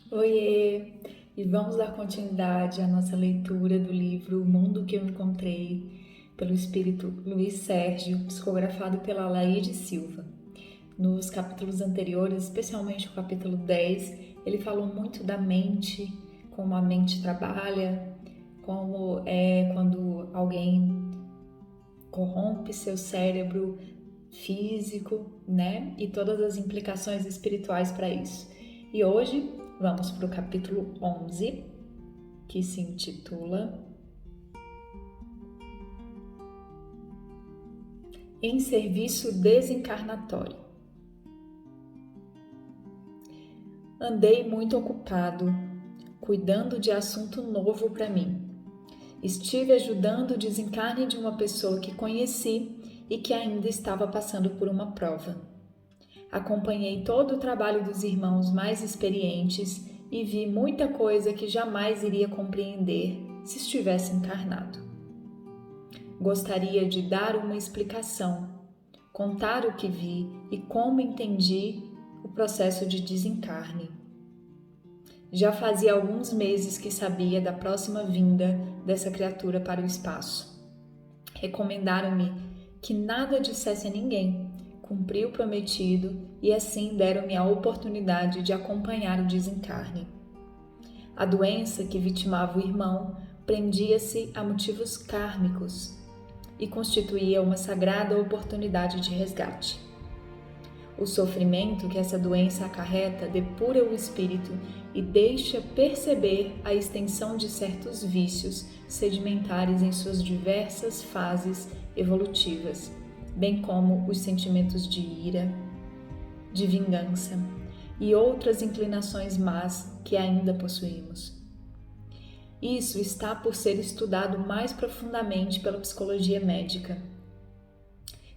Oiê! E vamos dar continuidade à nossa leitura do livro O Mundo que Eu Encontrei, pelo espírito Luiz Sérgio, psicografado pela Laíde Silva. Nos capítulos anteriores, especialmente o capítulo 10, ele falou muito da mente, como a mente trabalha, como é quando alguém corrompe seu cérebro físico, né? E todas as implicações espirituais para isso. E hoje vamos para o capítulo 11, que se intitula Em Serviço Desencarnatório. Andei muito ocupado, cuidando de assunto novo para mim. Estive ajudando o desencarne de uma pessoa que conheci e que ainda estava passando por uma prova. Acompanhei todo o trabalho dos irmãos mais experientes e vi muita coisa que jamais iria compreender se estivesse encarnado. Gostaria de dar uma explicação, contar o que vi e como entendi o processo de desencarne. Já fazia alguns meses que sabia da próxima vinda dessa criatura para o espaço. Recomendaram-me que nada dissesse a ninguém, cumpri o prometido e assim deram-me a oportunidade de acompanhar o desencarne. A doença que vitimava o irmão prendia-se a motivos kármicos e constituía uma sagrada oportunidade de resgate. O sofrimento que essa doença acarreta depura o espírito e deixa perceber a extensão de certos vícios sedimentares em suas diversas fases evolutivas, bem como os sentimentos de ira, de vingança e outras inclinações más que ainda possuímos. Isso está por ser estudado mais profundamente pela psicologia médica.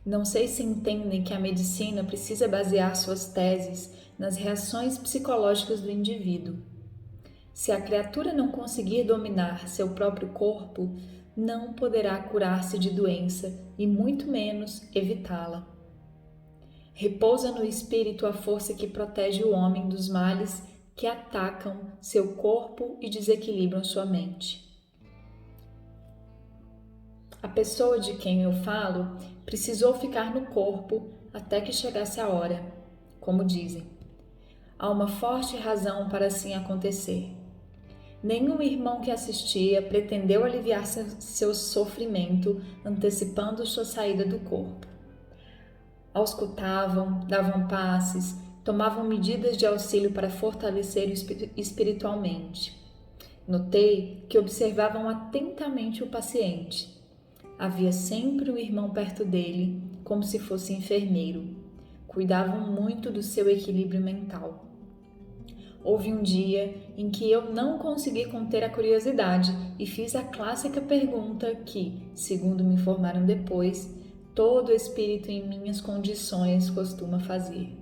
Não sei se entendem que a medicina precisa basear suas teses nas reações psicológicas do indivíduo. Se a criatura não conseguir dominar seu próprio corpo, não poderá curar-se de doença e muito menos evitá-la. Repousa no espírito a força que protege o homem dos males que atacam seu corpo e desequilibram sua mente. A pessoa de quem eu falo precisou ficar no corpo até que chegasse a hora, como dizem. Há uma forte razão para assim acontecer. Nenhum irmão que assistia pretendeu aliviar seu sofrimento antecipando sua saída do corpo. Auscultavam, davam passes, tomavam medidas de auxílio para fortalecer espiritualmente. Notei que observavam atentamente o paciente. Havia sempre um irmão perto dele, como se fosse enfermeiro. Cuidavam muito do seu equilíbrio mental. Houve um dia em que eu não consegui conter a curiosidade e fiz a clássica pergunta que, segundo me informaram depois, todo espírito em minhas condições costuma fazer.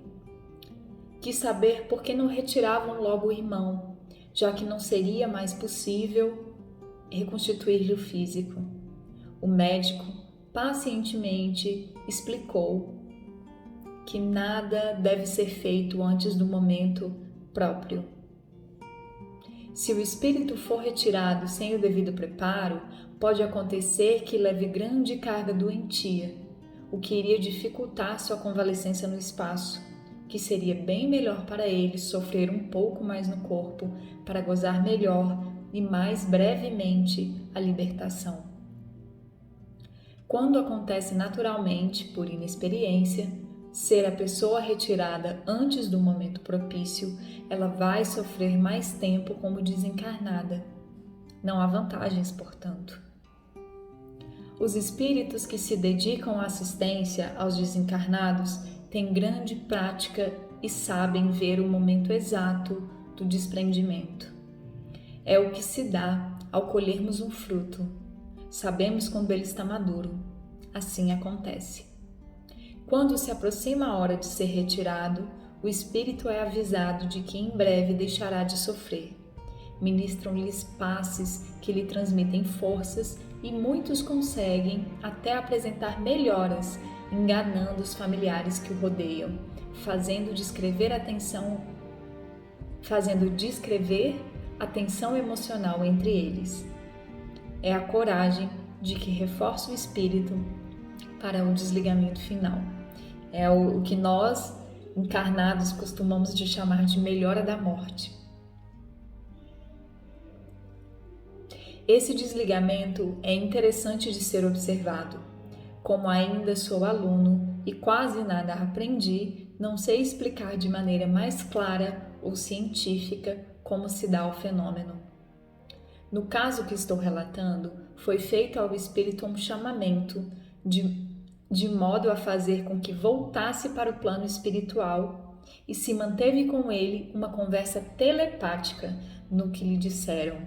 Quis saber por que não retiravam logo o irmão, já que não seria mais possível reconstituir-lhe o físico. O médico pacientemente explicou que nada deve ser feito antes do momento próprio. Se o espírito for retirado sem o devido preparo, pode acontecer que leve grande carga doentia, o que iria dificultar sua convalescência no espaço, que seria bem melhor para ele sofrer um pouco mais no corpo para gozar melhor e mais brevemente a libertação. Quando acontece naturalmente, por inexperiência, ser a pessoa retirada antes do momento propício, ela vai sofrer mais tempo como desencarnada. Não há vantagens, portanto. Os espíritos que se dedicam à assistência aos desencarnados têm grande prática e sabem ver o momento exato do desprendimento. É o que se dá ao colhermos um fruto. Sabemos quando ele está maduro. Assim acontece. Quando se aproxima a hora de ser retirado, o espírito é avisado de que em breve deixará de sofrer. Ministram-lhes passes que lhe transmitem forças e muitos conseguem até apresentar melhoras, enganando os familiares que o rodeiam, fazendo descrever a tensão fazendo descrever a tensão emocional entre eles. É a coragem de que reforça o espírito para o desligamento final. É o que nós, encarnados, costumamos de chamar de melhora da morte. Esse desligamento é interessante de ser observado. Como ainda sou aluno e quase nada aprendi, não sei explicar de maneira mais clara ou científica como se dá o fenômeno. No caso que estou relatando, foi feito ao espírito um chamamento de modo a fazer com que voltasse para o plano espiritual e se manteve com ele uma conversa telepática no que lhe disseram.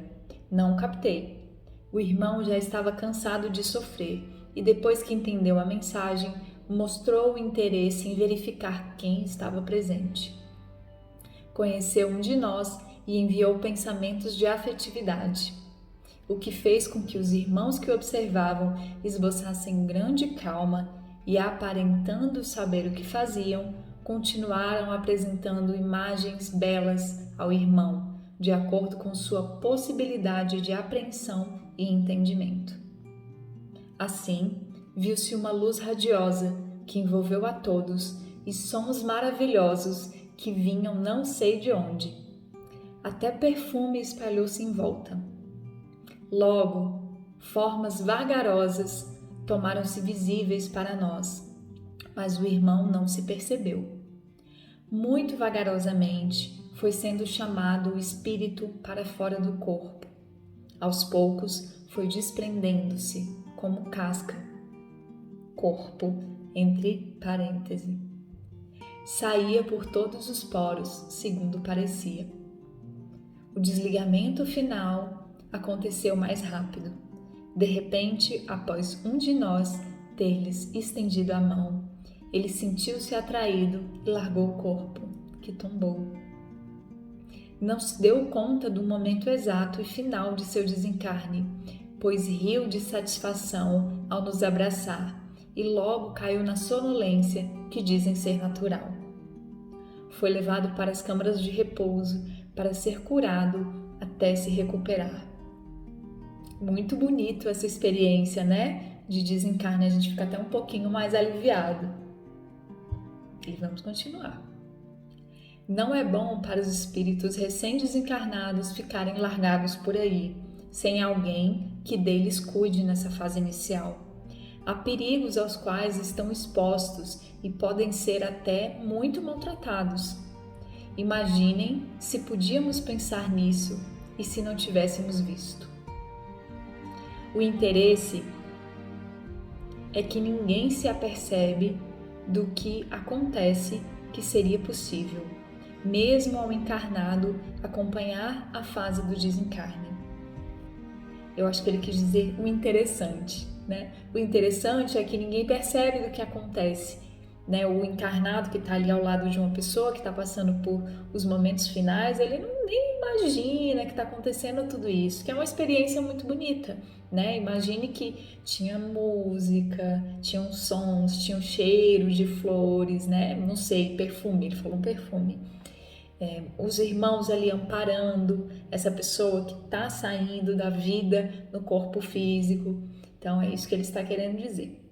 Não captei. O irmão já estava cansado de sofrer e depois que entendeu a mensagem, mostrou o interesse em verificar quem estava presente. Conheceu um de nós e enviou pensamentos de afetividade, o que fez com que os irmãos que observavam esboçassem grande calma e, aparentando saber o que faziam, continuaram apresentando imagens belas ao irmão, de acordo com sua possibilidade de apreensão e entendimento. Assim, viu-se uma luz radiosa que envolveu a todos e sons maravilhosos que vinham não sei de onde. Até perfume espalhou-se em volta. Logo, formas vagarosas tornaram-se visíveis para nós, mas o irmão não se percebeu. Muito vagarosamente foi sendo chamado o espírito para fora do corpo. Aos poucos foi desprendendo-se como casca, corpo entre parênteses. Saía por todos os poros, segundo parecia. O desligamento final aconteceu mais rápido. De repente, após um de nós ter-lhes estendido a mão, ele sentiu-se atraído e largou o corpo, que tombou. Não se deu conta do momento exato e final de seu desencarne, pois riu de satisfação ao nos abraçar e logo caiu na sonolência que dizem ser natural. Foi levado para as câmaras de repouso para ser curado até se recuperar. Muito bonito essa experiência, né? De desencarne, a gente fica até um pouquinho mais aliviado. E vamos continuar. Não é bom para os espíritos recém-desencarnados ficarem largados por aí, sem alguém que deles cuide nessa fase inicial. Há perigos aos quais estão expostos e podem ser até muito maltratados. Imaginem se podíamos pensar nisso e se não tivéssemos visto. O interesse é que ninguém se apercebe do que acontece que seria possível, mesmo ao encarnado acompanhar a fase do desencarne. Eu acho que ele quis dizer o interessante, né? O interessante é que ninguém percebe do que acontece, né? O encarnado que está ali ao lado de uma pessoa que está passando por os momentos finais, ele nem imagina que está acontecendo tudo isso, que é uma experiência muito bonita, né? Imagine que tinha música, tinham sons, tinha um cheiro de flores, né? Não sei, perfume, ele falou um perfume. Os irmãos ali amparando essa pessoa que está saindo da vida no corpo físico. Então é isso que ele está querendo dizer.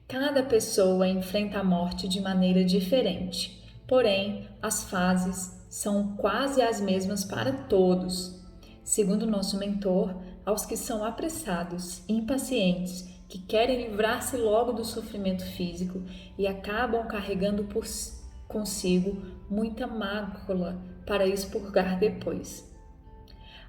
Cada pessoa enfrenta a morte de maneira diferente, porém as fases são quase as mesmas para todos. Segundo nosso mentor, aos que são apressados, impacientes, que querem livrar-se logo do sofrimento físico e acabam carregando consigo muita mácula para expurgar depois.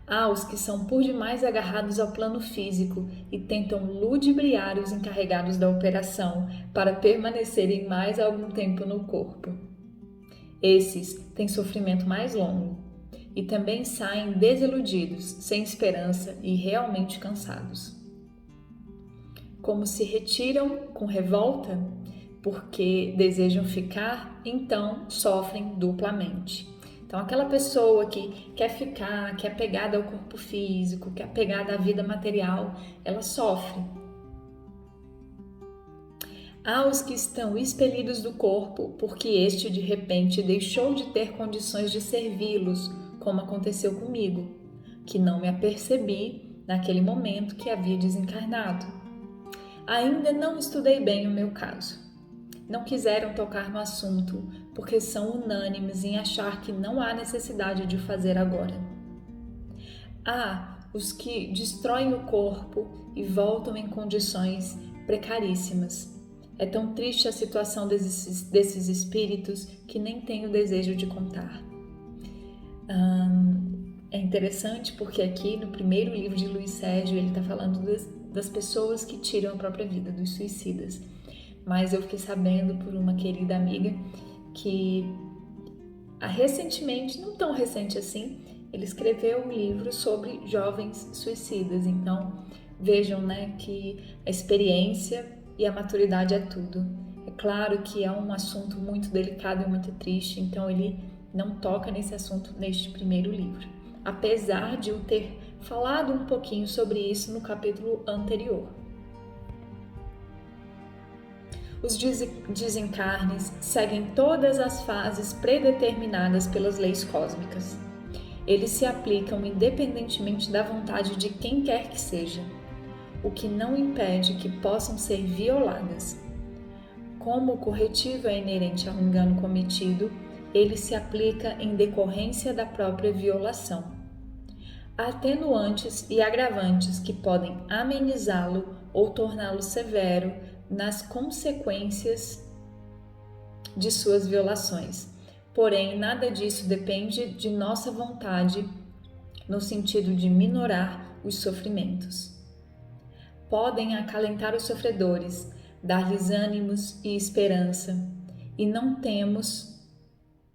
Há os que são por demais agarrados ao plano físico e tentam ludibriar os encarregados da operação para permanecerem mais algum tempo no corpo. Esses têm sofrimento mais longo e também saem desiludidos, sem esperança e realmente cansados. Como se retiram com revolta, porque desejam ficar, então sofrem duplamente. Então, aquela pessoa que quer ficar, que é apegada ao corpo físico, que é apegada à vida material, ela sofre. Há os que estão expelidos do corpo, porque este de repente deixou de ter condições de servi-los, como aconteceu comigo, que não me apercebi naquele momento que havia desencarnado. Ainda não estudei bem o meu caso. Não quiseram tocar no assunto, porque são unânimes em achar que não há necessidade de o fazer agora. Há os que destroem o corpo e voltam em condições precaríssimas. É tão triste a situação desses espíritos que nem tenho desejo de contar. É interessante porque aqui no primeiro livro de Luiz Sérgio ele está falando das pessoas que tiram a própria vida, dos suicidas. Mas eu fiquei sabendo por uma querida amiga que recentemente, não tão recente assim, ele escreveu um livro sobre jovens suicidas. Então vejam, né, que a experiência e a maturidade é tudo. É claro que é um assunto muito delicado e muito triste, então ele não toca nesse assunto neste primeiro livro, apesar de eu ter falado um pouquinho sobre isso no capítulo anterior. Os desencarnes seguem todas as fases predeterminadas pelas leis cósmicas. Eles se aplicam independentemente da vontade de quem quer que seja, o que não impede que possam ser violadas. Como o corretivo é inerente ao engano cometido, ele se aplica em decorrência da própria violação. Há atenuantes e agravantes que podem amenizá-lo ou torná-lo severo nas consequências de suas violações. Porém, nada disso depende de nossa vontade no sentido de minorar os sofrimentos. Podem acalentar os sofredores, dar-lhes ânimos e esperança,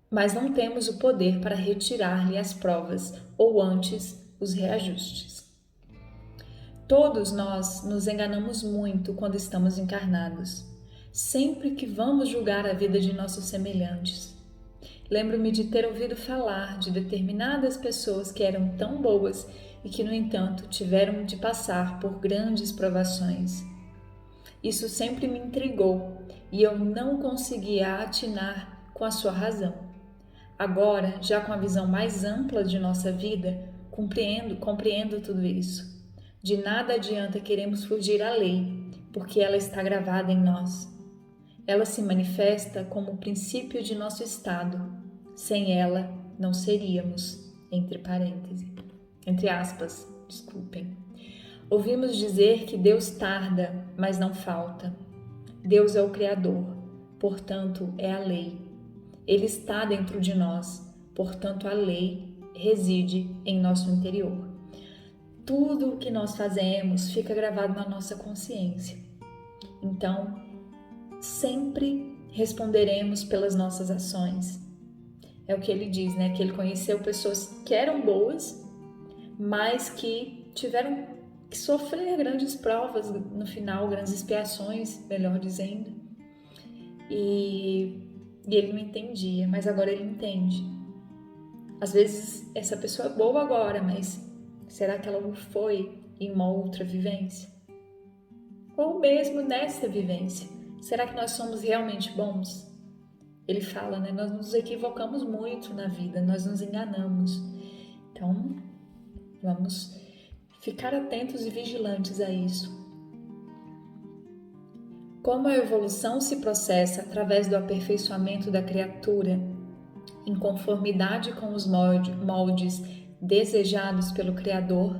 mas não temos o poder para retirar-lhe as provas ou antes os reajustes. Todos nós nos enganamos muito quando estamos encarnados, sempre que vamos julgar a vida de nossos semelhantes. Lembro-me de ter ouvido falar de determinadas pessoas que eram tão boas e que, no entanto, tiveram de passar por grandes provações. Isso sempre me intrigou e eu não conseguia atinar com a sua razão. Agora, já com a visão mais ampla de nossa vida, compreendo tudo isso. De nada adianta queremos fugir à lei, porque ela está gravada em nós. Ela se manifesta como o princípio de nosso estado. Sem ela, não seríamos, entre aspas, desculpem. Ouvimos dizer que Deus tarda, mas não falta. Deus é o Criador, portanto é a lei. Ele está dentro de nós, portanto a lei reside em nosso interior. Tudo o que nós fazemos fica gravado na nossa consciência. Então, sempre responderemos pelas nossas ações. É o que ele diz, né? Que ele conheceu pessoas que eram boas, mas que tiveram que sofrer grandes provas no final, grandes expiações, melhor dizendo. E ele não entendia, mas agora ele entende. Às vezes essa pessoa é boa agora, mas será que ela não foi em uma outra vivência? Ou mesmo nesta vivência, será que nós somos realmente bons? Ele fala, né? Nós nos equivocamos muito na vida, nós nos enganamos. Então, vamos ficar atentos e vigilantes a isso. Como a evolução se processa através do aperfeiçoamento da criatura, em conformidade com os moldes desejados pelo Criador,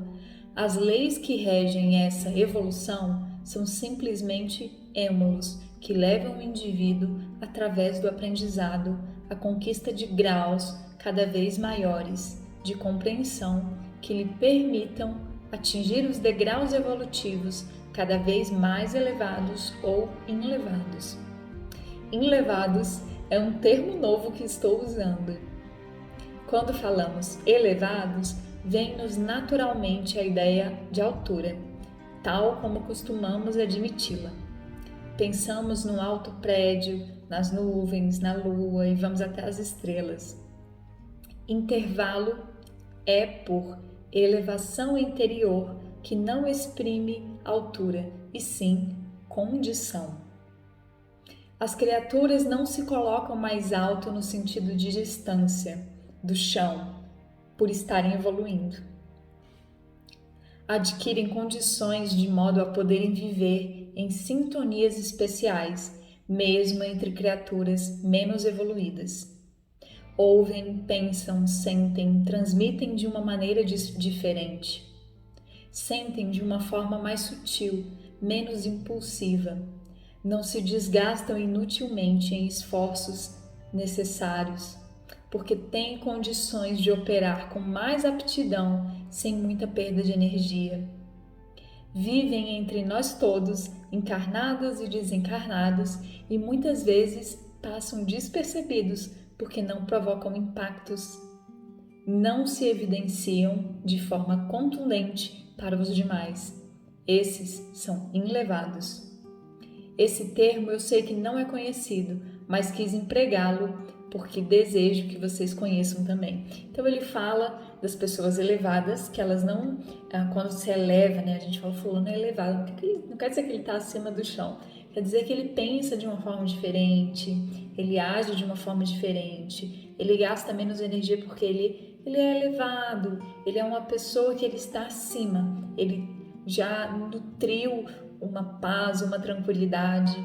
as leis que regem essa evolução são simplesmente êmulos que levam o indivíduo, através do aprendizado, à conquista de graus cada vez maiores de compreensão que lhe permitam atingir os degraus evolutivos cada vez mais elevados ou inlevados. Inlevados é um termo novo que estou usando. Quando falamos elevados, vem-nos naturalmente a ideia de altura, tal como costumamos admiti-la. Pensamos num alto prédio, nas nuvens, na lua e vamos até as estrelas. Intervalo é por elevação interior que não exprime altura, e sim condição. As criaturas não se colocam mais alto no sentido de distância do chão, por estarem evoluindo. Adquirem condições de modo a poderem viver em sintonias especiais, mesmo entre criaturas menos evoluídas. Ouvem, pensam, sentem, transmitem de uma maneira diferente. Sentem de uma forma mais sutil, menos impulsiva. Não se desgastam inutilmente em esforços necessários, porque têm condições de operar com mais aptidão, sem muita perda de energia. Vivem entre nós todos, encarnados e desencarnados, e muitas vezes passam despercebidos porque não provocam impactos. Não se evidenciam de forma contundente para os demais. Esses são inlevados. Esse termo eu sei que não é conhecido, mas quis empregá-lo porque desejo que vocês conheçam também. Então ele fala das pessoas elevadas, que elas não, quando se eleva, né, a gente fala fulano é elevado, não quer dizer que ele está acima do chão, quer dizer que ele pensa de uma forma diferente, ele age de uma forma diferente, ele gasta menos energia porque ele é elevado, ele é uma pessoa que ele está acima, ele já nutriu uma paz, uma tranquilidade,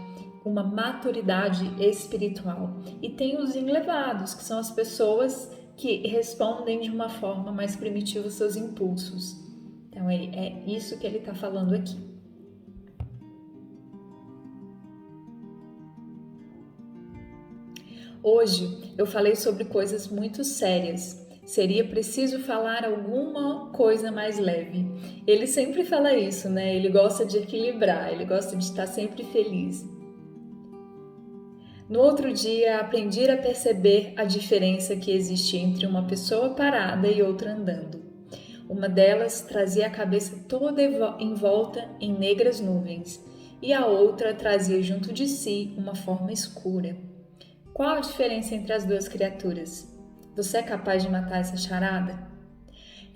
uma maturidade espiritual. E tem os inlevados, que são as pessoas que respondem de uma forma mais primitiva aos seus impulsos. Então é isso que ele está falando aqui. Hoje eu falei sobre coisas muito sérias. Seria preciso falar alguma coisa mais leve. Ele sempre fala isso, né? Ele gosta de equilibrar, ele gosta de estar sempre feliz. No outro dia, aprendi a perceber a diferença que existe entre uma pessoa parada e outra andando. Uma delas trazia a cabeça toda envolta em negras nuvens, e a outra trazia junto de si uma forma escura. Qual a diferença entre as duas criaturas? Você é capaz de matar essa charada?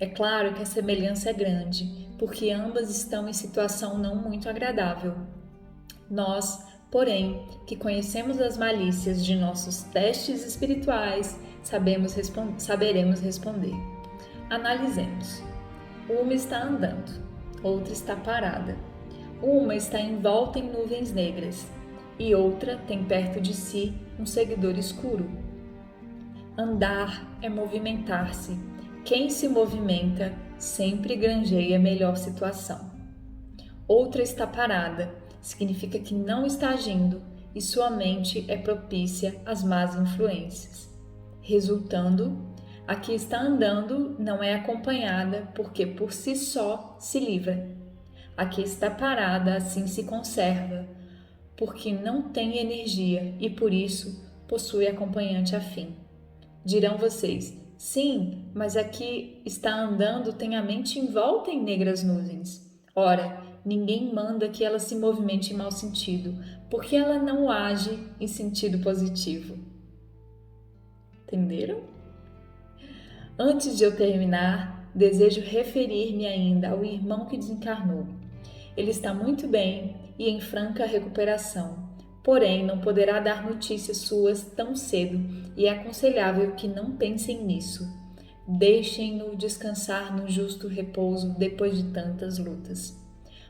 É claro que a semelhança é grande, porque ambas estão em situação não muito agradável. Nós, porém, que conhecemos as malícias de nossos testes espirituais, saberemos responder. Analisemos. Uma está andando, outra está parada. Uma está envolta em nuvens negras e outra tem perto de si um seguidor escuro. Andar é movimentar-se. Quem se movimenta sempre granjeia melhor situação. Outra está parada, significa que não está agindo e sua mente é propícia às más influências. Resultando, a que está andando não é acompanhada porque por si só se livra. A que está parada assim se conserva, porque não tem energia e por isso possui acompanhante afim. Dirão vocês, sim, mas a que está andando tem a mente envolta em negras nuvens. Ora, ninguém manda que ela se movimente em mau sentido, porque ela não age em sentido positivo. Entenderam? Antes de eu terminar, desejo referir-me ainda ao irmão que desencarnou. Ele está muito bem e em franca recuperação. Porém, não poderá dar notícias suas tão cedo e é aconselhável que não pensem nisso. Deixem-no descansar no justo repouso depois de tantas lutas.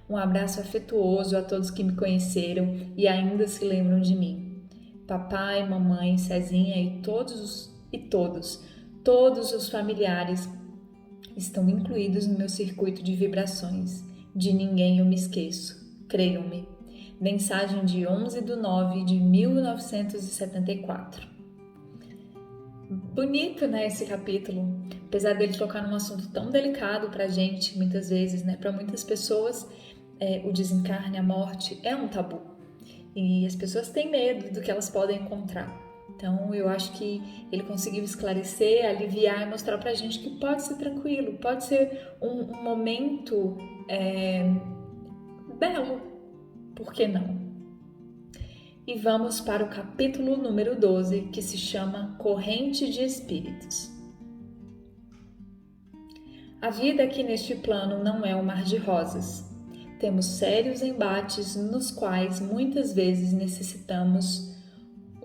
Um abraço afetuoso a todos que me conheceram e ainda se lembram de mim. Papai, mamãe, Cezinha e todos os familiares estão incluídos no meu circuito de vibrações. De ninguém eu me esqueço. Creiam-me. Mensagem de 11/9/1974. Bonito, né, esse capítulo. Apesar dele tocar num assunto tão delicado pra gente, muitas vezes, né, para muitas pessoas, o desencarne, a morte, é um tabu. E as pessoas têm medo do que elas podem encontrar. Então, eu acho que ele conseguiu esclarecer, aliviar e mostrar pra gente que pode ser tranquilo, pode ser um momento belo. Por que não? E vamos para o capítulo número 12, que se chama Corrente de Espíritos. A vida aqui neste plano não é um mar de rosas. Temos sérios embates nos quais muitas vezes necessitamos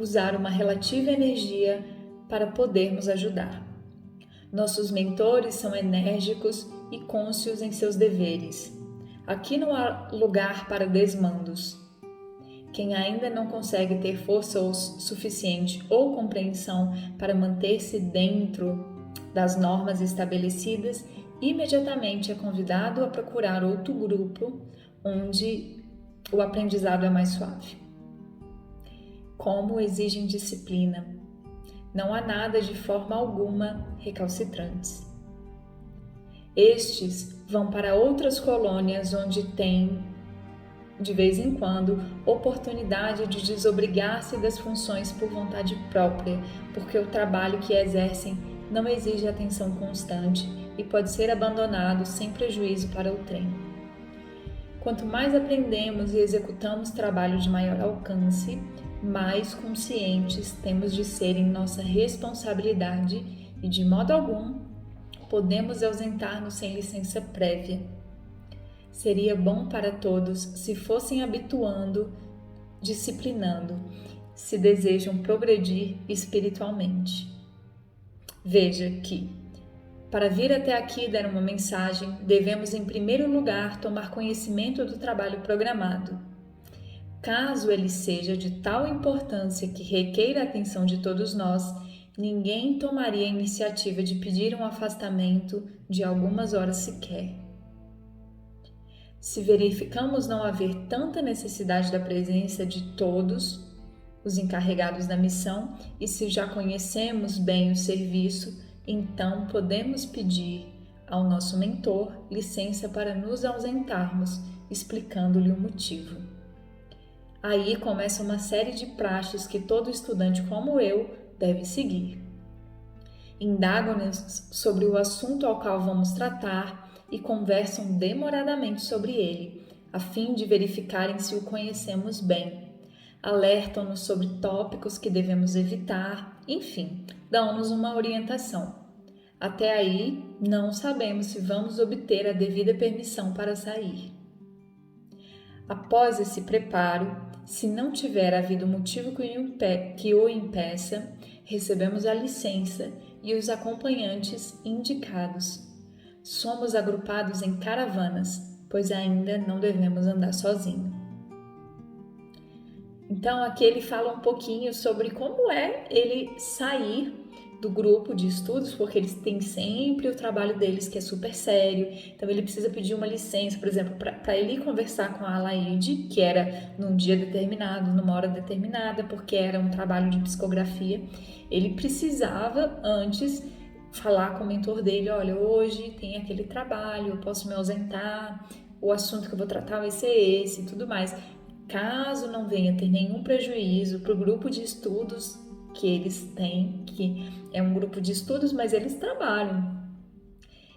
usar uma relativa energia para podermos ajudar. Nossos mentores são enérgicos e cônscios em seus deveres. Aqui não há lugar para desmandos. Quem ainda não consegue ter força suficiente ou compreensão para manter-se dentro das normas estabelecidas, imediatamente é convidado a procurar outro grupo onde o aprendizado é mais suave. Como exigem disciplina, não há nada de forma alguma recalcitrantes. Estes vão para outras colônias onde têm, de vez em quando, oportunidade de desobrigar-se das funções por vontade própria, porque o trabalho que exercem não exige atenção constante e pode ser abandonado sem prejuízo para o treino. Quanto mais aprendemos e executamos trabalho de maior alcance, mais conscientes temos de ser em nossa responsabilidade e, de modo algum, podemos ausentar-nos sem licença prévia. Seria bom para todos se fossem habituando, disciplinando, se desejam progredir espiritualmente. Veja que, para vir até aqui dar uma mensagem, devemos em primeiro lugar tomar conhecimento do trabalho programado. Caso ele seja de tal importância que requeira a atenção de todos nós, ninguém tomaria a iniciativa de pedir um afastamento de algumas horas sequer. Se verificamos não haver tanta necessidade da presença de todos os encarregados da missão e se já conhecemos bem o serviço, então podemos pedir ao nosso mentor licença para nos ausentarmos, explicando-lhe o motivo. Aí começa uma série de praxes que todo estudante como eu deve seguir. Indagam-nos sobre o assunto ao qual vamos tratar e conversam demoradamente sobre ele, a fim de verificarem se o conhecemos bem. Alertam-nos sobre tópicos que devemos evitar, enfim, dão-nos uma orientação. Até aí, não sabemos se vamos obter a devida permissão para sair. Após esse preparo, se não tiver havido motivo que o impeça, recebemos a licença e os acompanhantes indicados. Somos agrupados em caravanas, pois ainda não devemos andar sozinhos. Então, aqui ele fala um pouquinho sobre como é ele sair do grupo de estudos, porque eles têm sempre o trabalho deles que é super sério. Então, ele precisa pedir uma licença, por exemplo, para ele ir conversar com a Alaide, que era num dia determinado, numa hora determinada, porque era um trabalho de psicografia. Ele precisava antes falar com o mentor dele, olha, hoje tem aquele trabalho, eu posso me ausentar, o assunto que eu vou tratar vai ser esse e tudo mais. Caso não venha ter nenhum prejuízo para o grupo de estudos que eles têm, que é um grupo de estudos, mas eles trabalham.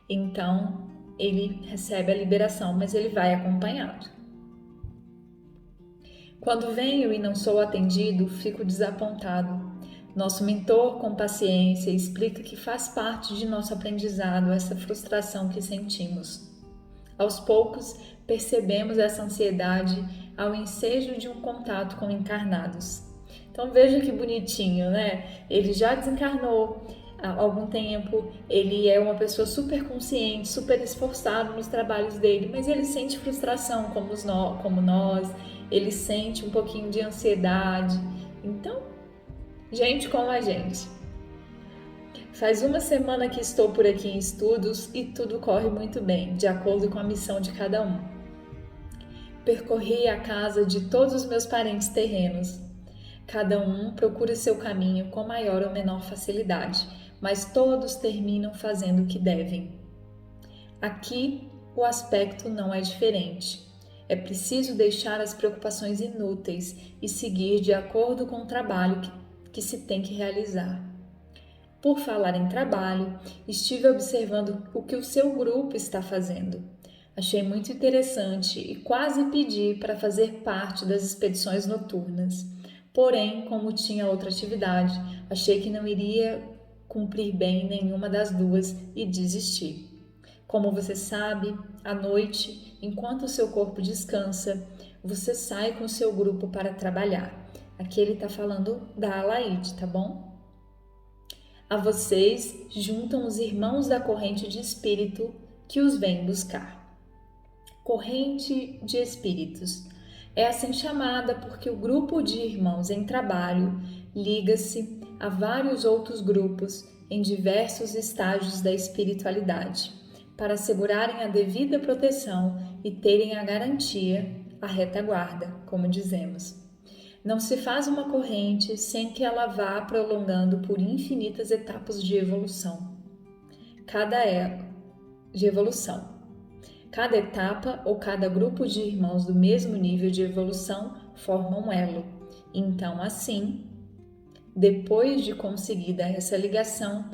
Então, ele recebe a liberação, mas ele vai acompanhado. Quando venho e não sou atendido, fico desapontado. Nosso mentor, com paciência, explica que faz parte de nosso aprendizado essa frustração que sentimos. Aos poucos, percebemos essa ansiedade ao ensejo de um contato com encarnados. Então veja que bonitinho, né? Ele já desencarnou há algum tempo, ele é uma pessoa super consciente, super esforçado nos trabalhos dele, mas ele sente frustração como nós, ele sente um pouquinho de ansiedade. Então, gente como a gente. Faz uma semana que estou por aqui em estudos e tudo corre muito bem, de acordo com a missão de cada um. Percorri a casa de todos os meus parentes terrenos. Cada um procura seu caminho com maior ou menor facilidade, mas todos terminam fazendo o que devem. Aqui, o aspecto não é diferente. É preciso deixar as preocupações inúteis e seguir de acordo com o trabalho que se tem que realizar. Por falar em trabalho, estive observando o que o seu grupo está fazendo. Achei muito interessante e quase pedi para fazer parte das expedições noturnas. Porém, como tinha outra atividade, achei que não iria cumprir bem nenhuma das duas e desisti. Como você sabe, à noite, enquanto o seu corpo descansa, você sai com o seu grupo para trabalhar. Aqui ele está falando da Alaide, tá bom? A vocês juntam os irmãos da corrente de espírito que os vêm buscar. Corrente de espíritos. É assim chamada porque o grupo de irmãos em trabalho liga-se a vários outros grupos em diversos estágios da espiritualidade, para assegurarem a devida proteção e terem a garantia, a retaguarda, como dizemos. Não se faz uma corrente sem que ela vá prolongando por infinitas etapas de evolução. Cada etapa ou cada grupo de irmãos do mesmo nível de evolução forma um elo. Então, assim, depois de conseguida essa ligação,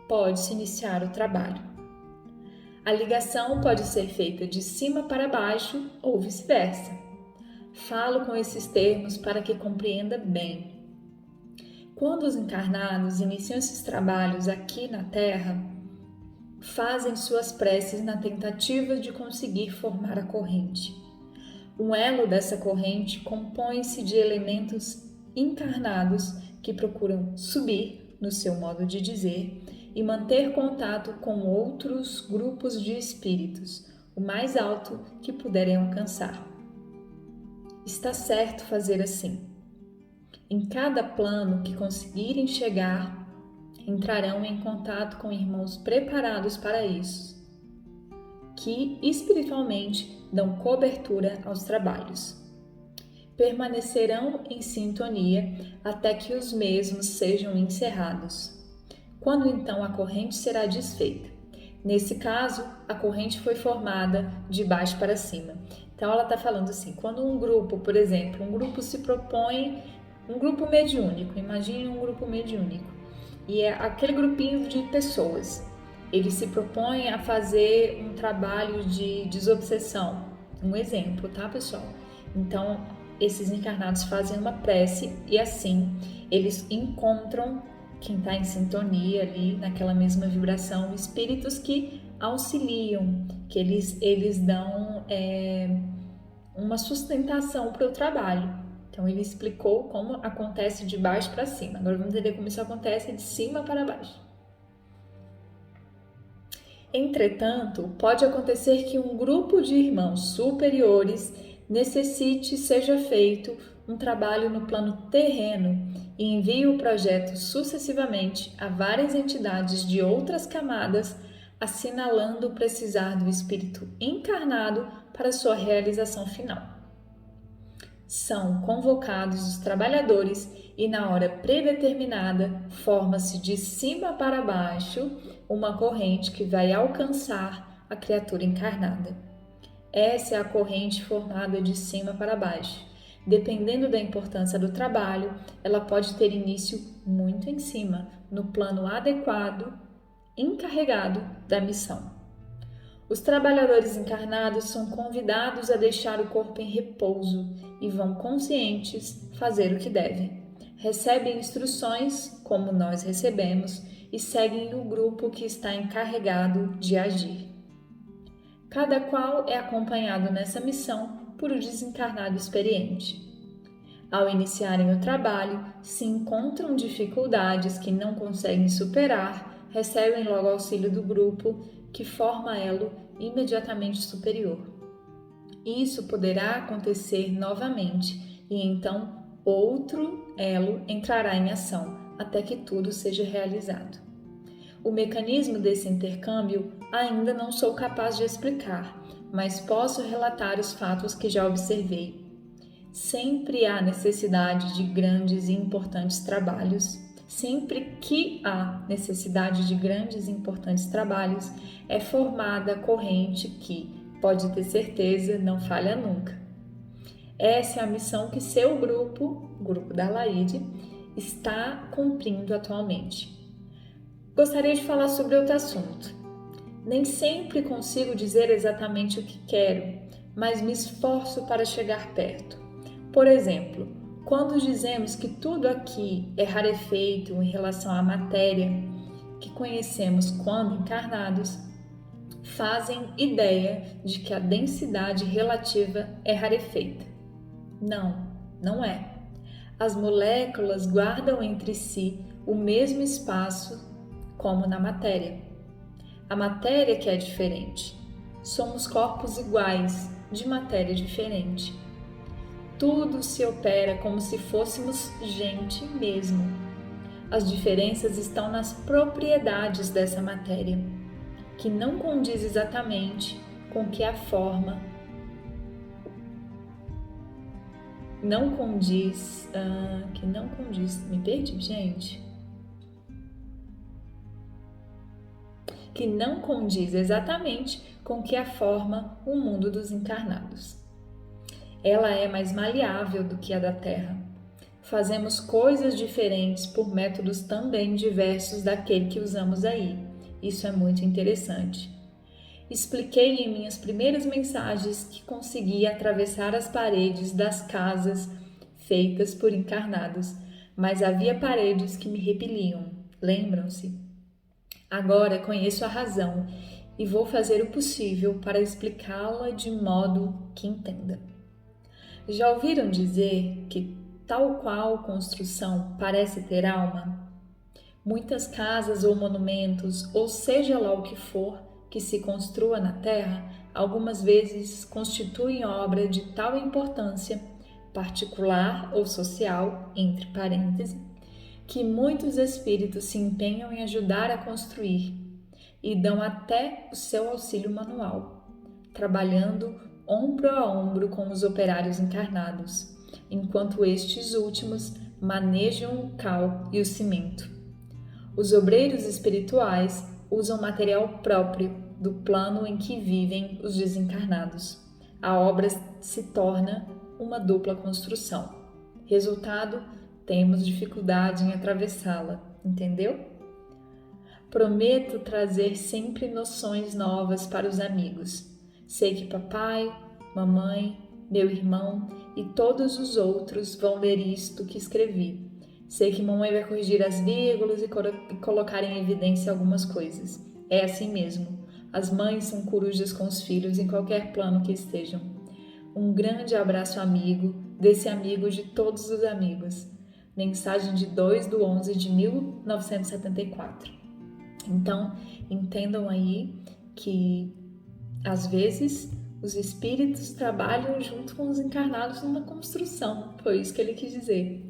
pode-se iniciar o trabalho. A ligação pode ser feita de cima para baixo ou vice-versa. Falo com esses termos para que compreenda bem. Quando os encarnados iniciam esses trabalhos aqui na Terra, fazem suas preces na tentativa de conseguir formar a corrente. Um elo dessa corrente compõe-se de elementos encarnados que procuram subir, no seu modo de dizer, e manter contato com outros grupos de espíritos, o mais alto que puderem alcançar. Está certo fazer assim. Em cada plano que conseguirem chegar, entrarão em contato com irmãos preparados para isso, que espiritualmente dão cobertura aos trabalhos. Permanecerão em sintonia até que os mesmos sejam encerrados. Quando então a corrente será desfeita? Nesse caso, a corrente foi formada de baixo para cima. Então ela está falando assim, quando um grupo, por exemplo, um grupo se propõe, um grupo mediúnico, imagine um grupo mediúnico, e é aquele grupinho de pessoas, ele se propõe a fazer um trabalho de desobsessão, um exemplo, tá, pessoal? Então, esses encarnados fazem uma prece e assim eles encontram quem está em sintonia ali, naquela mesma vibração, espíritos que auxiliam, que eles dão uma sustentação para o trabalho. Então, ele explicou como acontece de baixo para cima. Agora vamos entender como isso acontece de cima para baixo. Entretanto, pode acontecer que um grupo de irmãos superiores seja feito um trabalho no plano terreno e envie o projeto sucessivamente a várias entidades de outras camadas, assinalando precisar do espírito encarnado para sua realização final. São convocados os trabalhadores e, na hora predeterminada, forma-se de cima para baixo uma corrente que vai alcançar a criatura encarnada. Essa é a corrente formada de cima para baixo. Dependendo da importância do trabalho, ela pode ter início muito em cima, no plano adequado, encarregado da missão. Os trabalhadores encarnados são convidados a deixar o corpo em repouso e vão conscientes fazer o que devem. Recebem instruções, como nós recebemos, e seguem o grupo que está encarregado de agir. Cada qual é acompanhado nessa missão por um desencarnado experiente. Ao iniciarem o trabalho, se encontram dificuldades que não conseguem superar, recebem logo auxílio do grupo que forma elo imediatamente superior. Isso poderá acontecer novamente e então outro elo entrará em ação até que tudo seja realizado. O mecanismo desse intercâmbio ainda não sou capaz de explicar, mas posso relatar os fatos que já observei. Sempre há necessidade de grandes e importantes trabalhos. Sempre que há necessidade de grandes e importantes trabalhos, é formada a corrente que, pode ter certeza, não falha nunca. Essa é a missão que seu grupo, o grupo da Alaide, está cumprindo atualmente. Gostaria de falar sobre outro assunto. Nem sempre consigo dizer exatamente o que quero, mas me esforço para chegar perto. Por exemplo, quando dizemos que tudo aqui é rarefeito em relação à matéria que conhecemos quando encarnados, fazem ideia de que a densidade relativa é rarefeita. Não, não é. As moléculas guardam entre si o mesmo espaço como na matéria. A matéria que é diferente. Somos corpos iguais, de matéria diferente. Tudo se opera como se fôssemos gente mesmo. As diferenças estão nas propriedades dessa matéria, que não condiz exatamente com que a forma me perdi, gente. Que não condiz exatamente com que a forma o mundo dos encarnados. Ela é mais maleável do que a da Terra. Fazemos coisas diferentes por métodos também diversos daquele que usamos aí. Isso é muito interessante. Expliquei em minhas primeiras mensagens que conseguia atravessar as paredes das casas feitas por encarnados, mas havia paredes que me repeliam. Lembram-se? Agora conheço a razão e vou fazer o possível para explicá-la de modo que entenda. Já ouviram dizer que tal qual construção parece ter alma? Muitas casas ou monumentos, ou seja lá o que for que se construa na Terra, algumas vezes constituem obra de tal importância, particular ou social, entre parênteses, que muitos espíritos se empenham em ajudar a construir e dão até o seu auxílio manual, trabalhando ombro a ombro com os operários encarnados, enquanto estes últimos manejam o cal e o cimento. Os obreiros espirituais usam material próprio do plano em que vivem os desencarnados. A obra se torna uma dupla construção. Resultado, temos dificuldade em atravessá-la, entendeu? Prometo trazer sempre noções novas para os amigos. Sei que papai, mamãe, meu irmão e todos os outros vão ler isto que escrevi. Sei que mamãe vai corrigir as vírgulas e colocar em evidência algumas coisas. É assim mesmo. As mães são corujas com os filhos em qualquer plano que estejam. Um grande abraço amigo, desse amigo de todos os amigos. Mensagem de 2/11 de 1974. Então, entendam aí que, às vezes, os espíritos trabalham junto com os encarnados numa construção. Foi isso que ele quis dizer.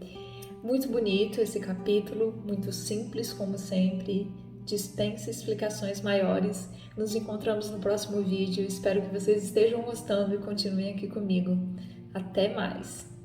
Muito bonito esse capítulo, muito simples, como sempre. Dispensa explicações maiores. Nos encontramos no próximo vídeo. Espero que vocês estejam gostando e continuem aqui comigo. Até mais!